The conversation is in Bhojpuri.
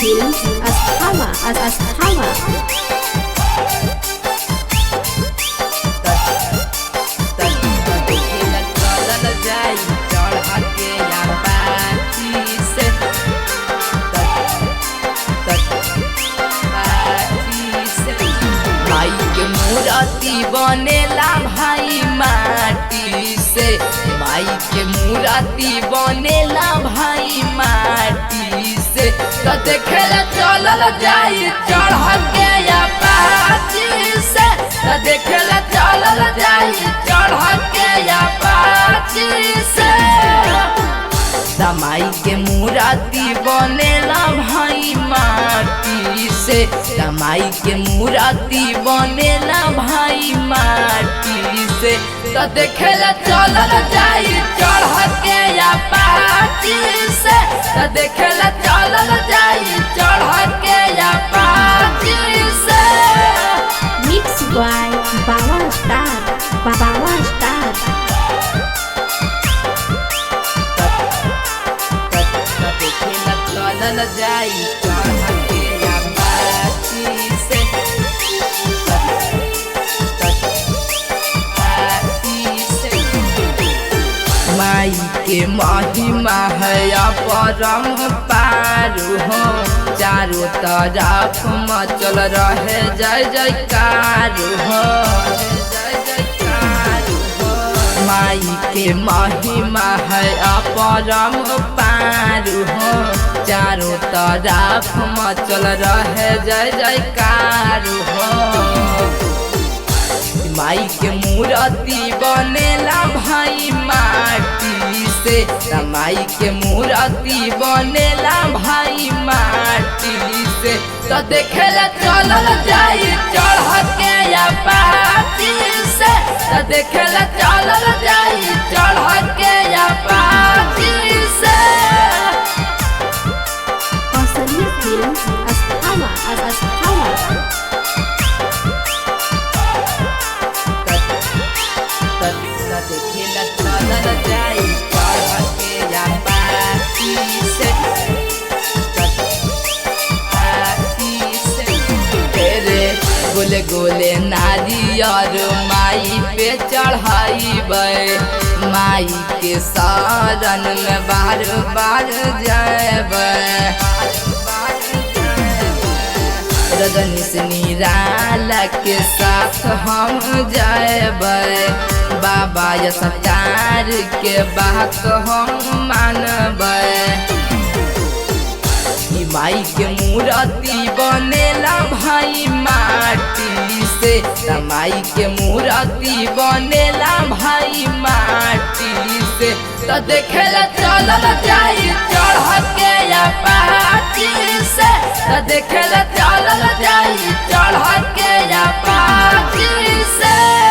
Films Asthama मूर्ति बनेला भाई माटी से, माई के मूर्ति बनेला भाई माटी से। तो देखेला चलल जाई चढ़ के अपाची से, तो देखेला चलल जाई चढ़ के अपाची से। माई के मूर्ति बनेला भाई माटी से, माई के मूर्ति बनेला भाई माटी से। तो देखेला चलल जाई चढ़ के अपाची से, तो देखेला चलल जाई चढ़ के अपाची से। Mixed by Bawa Star चलल जाई चढ़ के अपाची से, माई के महिमा है परम पारू हो। चारों तरफ मचल रहे जय जयकार हो, जय जयकार हो। माई के महिमा है परम पारू हो। चारों तरफ मचल रहे जय जयकार हो। माई के मूर्ति बनेला भाई माटी से, माई के मूर्ति बनेला भाई माटी से। तो देखेला चलल जाई चढ़ के अपाची से, तो देखेला चलल जाई चढ़ के अपाची से। Asli Films Asthama देखेला चलल जाई चढ़ के अपाची से, गोले गोले नारियर माई पे चढ़ाइबे। माई के शरण में बार बार जाएबे। रजनीश निराला के साथ हम जाएबे। बाबा यशकार के बात हम मानबे। माई के मूर्ति बनेला भाई माटी से, माई के मूर्ति बनेला भाई माटी से। तो देखेला चलल जाई चढ़ के अपाची से, तो देखेला चलल जाई चढ़ के अपाची से।